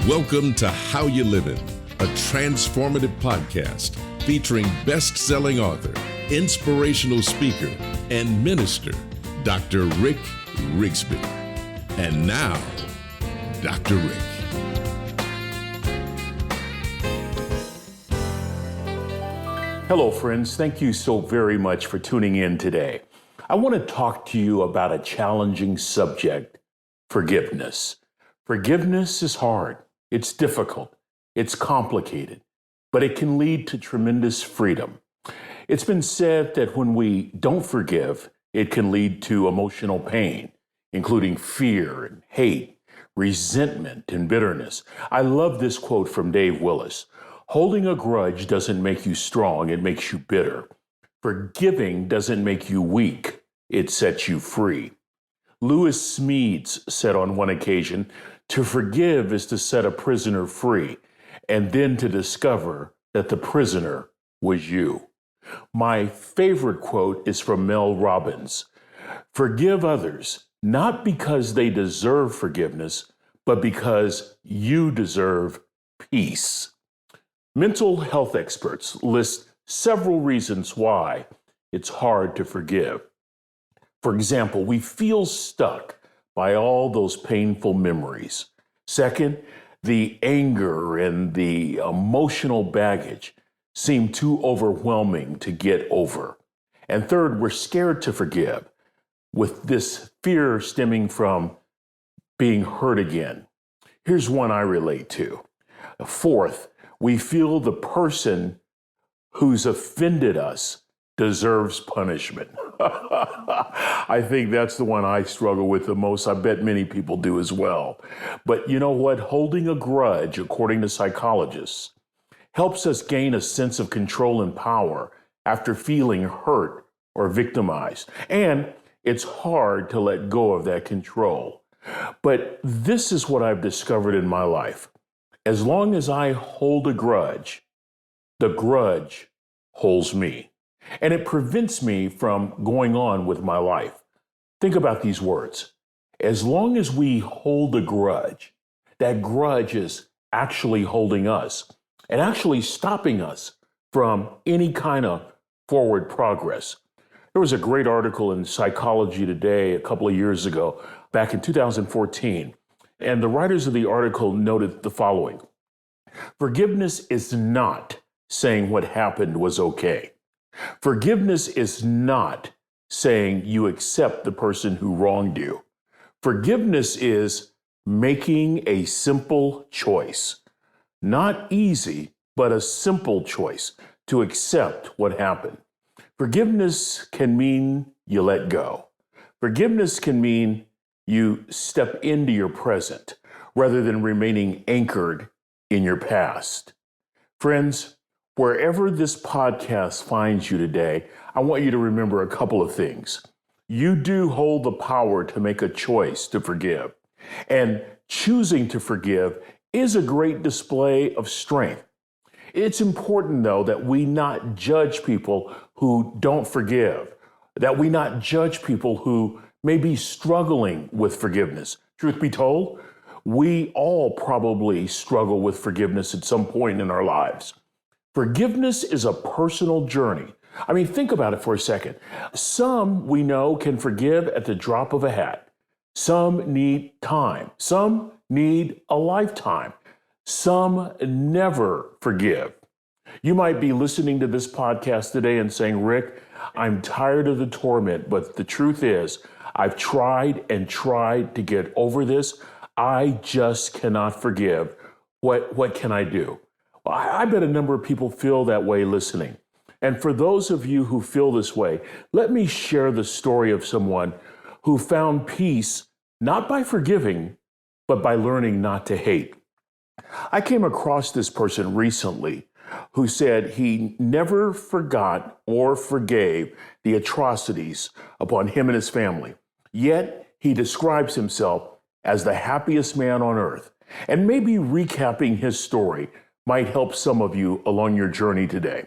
Welcome to How You Livin', a transformative podcast featuring best-selling author, inspirational speaker, and minister, Dr. Rick Rigsby. And now, Dr. Rick. Hello, friends. Thank you so very much for tuning in today. I want to talk to you about a challenging subject, forgiveness. Forgiveness is hard. It's difficult. It's complicated, but it can lead to tremendous freedom. It's been said that when we don't forgive, it can lead to emotional pain, including fear and hate, resentment and bitterness. I love this quote from Dave Willis. Holding a grudge doesn't make you strong, it makes you bitter. Forgiving doesn't make you weak, it sets you free. Lewis Smedes said on one occasion, to forgive is to set a prisoner free, and then to discover that the prisoner was you. My favorite quote is from Mel Robbins. Forgive others, not because they deserve forgiveness, but because you deserve peace. Mental health experts list several reasons why it's hard to forgive. For example, we feel stuck by all those painful memories. Second, the anger and the emotional baggage seem too overwhelming to get over. And third, we're scared to forgive, with this fear stemming from being hurt again. Here's one I relate to. Fourth, we feel the person who's offended us deserves punishment. I think that's the one I struggle with the most. I bet many people do as well. But you know what? Holding a grudge, according to psychologists, helps us gain a sense of control and power after feeling hurt or victimized. And it's hard to let go of that control. But this is what I've discovered in my life. As long as I hold a grudge, the grudge holds me. And it prevents me from going on with my life. Think about these words. As long as we hold a grudge, that grudge is actually holding us and actually stopping us from any kind of forward progress. There was a great article in Psychology Today a couple of years ago, back in 2014. And the writers of the article noted the following. Forgiveness is not saying what happened was okay. Forgiveness is not saying you accept the person who wronged you. Forgiveness is making a simple choice. Not easy, but a simple choice to accept what happened. Forgiveness can mean you let go. Forgiveness can mean you step into your present rather than remaining anchored in your past. Friends, wherever this podcast finds you today, I want you to remember a couple of things. You do hold the power to make a choice to forgive. And choosing to forgive is a great display of strength. It's important, though, that we not judge people who don't forgive, that we not judge people who may be struggling with forgiveness. Truth be told, we all probably struggle with forgiveness at some point in our lives. Forgiveness is a personal journey. I mean, think about it for a second. Some we know can forgive at the drop of a hat. Some need time. Some need a lifetime. Some never forgive. You might be listening to this podcast today and saying, Rick, I'm tired of the torment, but the truth is, I've tried and tried to get over this. I just cannot forgive. What can I do? Well, I bet a number of people feel that way listening. And for those of you who feel this way, let me share the story of someone who found peace not by forgiving, but by learning not to hate. I came across this person recently who said he never forgot or forgave the atrocities upon him and his family. Yet he describes himself as the happiest man on earth. And maybe recapping his story might help some of you along your journey today.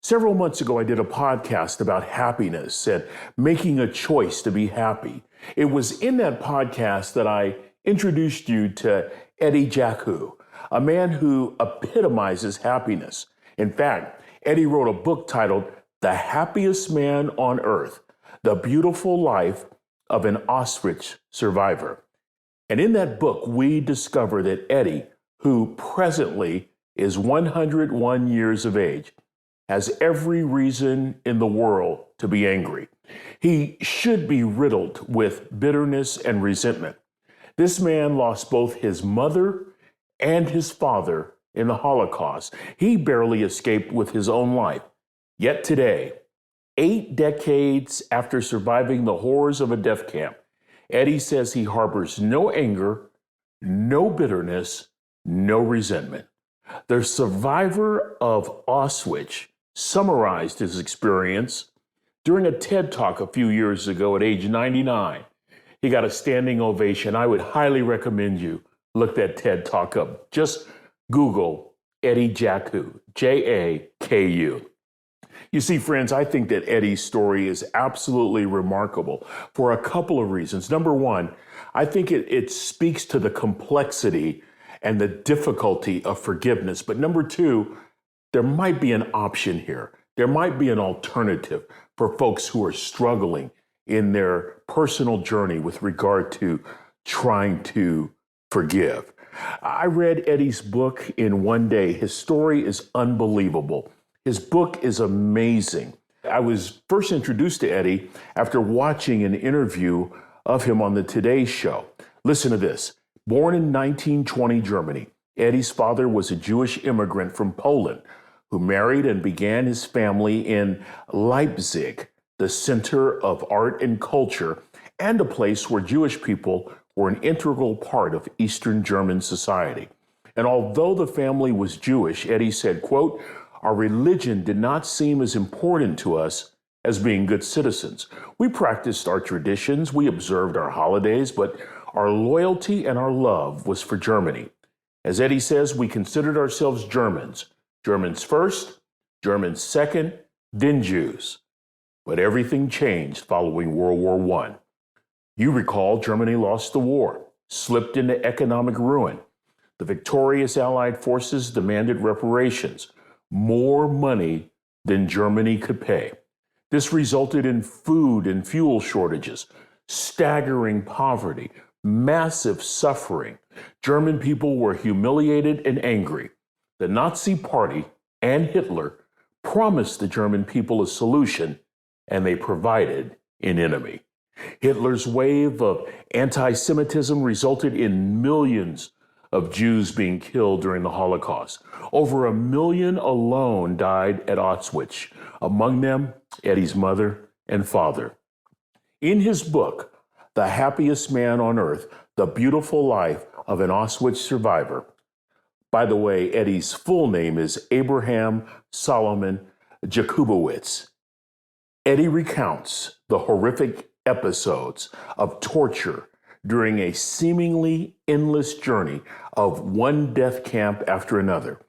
Several months ago, I did a podcast about happiness and making a choice to be happy. It was in that podcast that I introduced you to Eddie Jaku, a man who epitomizes happiness. In fact, Eddie wrote a book titled The Happiest Man on Earth, The Beautiful Life of an Auschwitz Survivor. And in that book, we discover that Eddie, who presently is 101 years of age, has every reason in the world to be angry. He should be riddled with bitterness and resentment. This man lost both his mother and his father in the Holocaust. He barely escaped with his own life. Yet today, 8 decades after surviving the horrors of a death camp, Eddie says he harbors no anger, no bitterness, no resentment. The survivor of Auschwitz summarized his experience during a TED Talk a few years ago at age 99. He got a standing ovation. I would highly recommend you look that TED Talk up. Just Google Eddie Jaku, Jaku. You see, friends, I think that Eddie's story is absolutely remarkable for a couple of reasons. Number one, I think it speaks to the complexity and the difficulty of forgiveness. But number two, there might be an option here. There might be an alternative for folks who are struggling in their personal journey with regard to trying to forgive. I read Eddie's book in one day. His story is unbelievable. His book is amazing. I was first introduced to Eddie after watching an interview of him on the Today Show. Listen to this. Born in 1920 Germany, Eddie's father was a Jewish immigrant from Poland who married and began his family in Leipzig, the center of art and culture, and a place where Jewish people were an integral part of Eastern German society. And although the family was Jewish, Eddie said, quote, "Our religion did not seem as important to us as being good citizens. We practiced our traditions, we observed our holidays, but our loyalty and our love was for Germany. As Eddie says, we considered ourselves Germans. Germans first, Germans second, then Jews. But everything changed following World War I. You recall Germany lost the war, slipped into economic ruin. The victorious Allied forces demanded reparations, more money than Germany could pay. This resulted in food and fuel shortages, staggering poverty, massive suffering. German people were humiliated and angry. The Nazi Party and Hitler promised the German people a solution, and they provided an enemy. Hitler's wave of anti-Semitism resulted in millions of Jews being killed during the Holocaust. Over 1 million alone died at Auschwitz, among them Eddie's mother and father. In his book, The Happiest Man on Earth, The Beautiful Life of an Auschwitz Survivor. By the way, Eddie's full name is Abraham Solomon Jakubowicz. Eddie recounts the horrific episodes of torture during a seemingly endless journey of one death camp after another.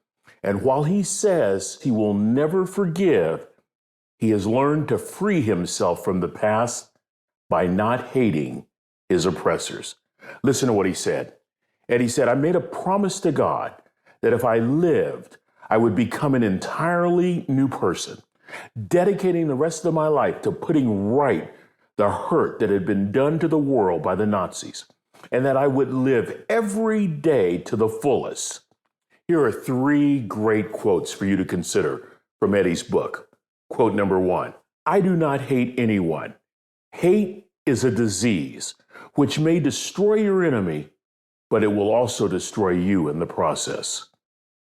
And while he says he will never forgive, he has learned to free himself from the past by not hating his oppressors. Listen to what he said. Eddie said, "I made a promise to God that if I lived, I would become an entirely new person, dedicating the rest of my life to putting right the hurt that had been done to the world by the Nazis, and that I would live every day to the fullest." Here are 3 great quotes for you to consider from Eddie's book. Quote number 1, "I do not hate anyone. Hate is a disease which may destroy your enemy, but it will also destroy you in the process."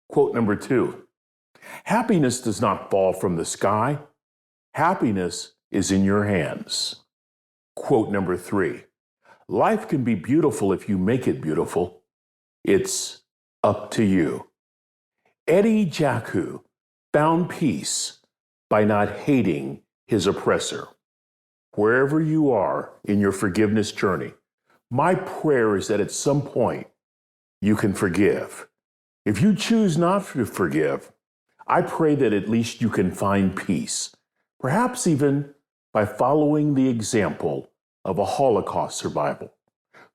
Quote number 2, "Happiness does not fall from the sky. Happiness is in your hands." Quote number 3, "Life can be beautiful if you make it beautiful. It's up to you." Eddie Jaku found peace by not hating his oppressor. Wherever you are in your forgiveness journey, my prayer is that at some point you can forgive. If you choose not to forgive, I pray that at least you can find peace, perhaps even by following the example of a Holocaust survivor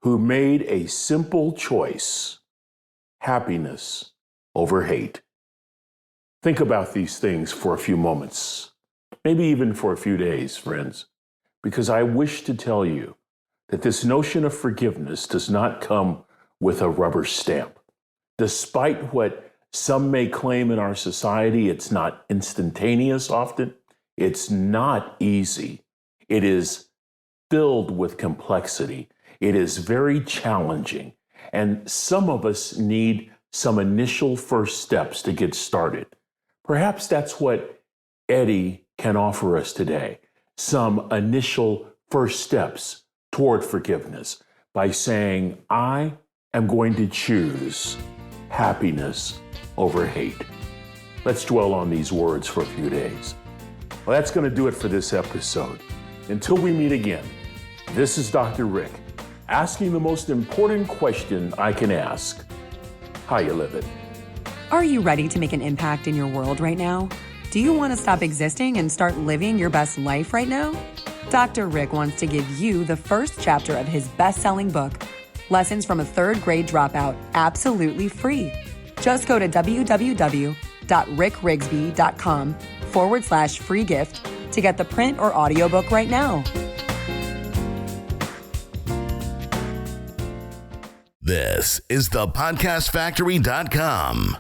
who made a simple choice happiness over hate. Think about these things for a few moments, maybe even for a few days, friends, because I wish to tell you that this notion of forgiveness does not come with a rubber stamp. Despite what some may claim in our society, it's not instantaneous often. It's not easy. It is filled with complexity. It is very challenging. And some of us need some initial first steps to get started. Perhaps that's what Eddie can offer us today. Some initial first steps toward forgiveness by saying, I am going to choose happiness over hate. Let's dwell on these words for a few days. Well, that's going to do it for this episode. Until we meet again, this is Dr. Rick, asking the most important question I can ask. How you living? Are you ready to make an impact in your world right now? Do you want to stop existing and start living your best life right now? Dr. Rick wants to give you the first chapter of his best-selling book, Lessons from a Third Grade Dropout, absolutely free. Just go to www.rickrigsby.com/free gift to get the print or audiobook right now. This is the podcastfactory.com.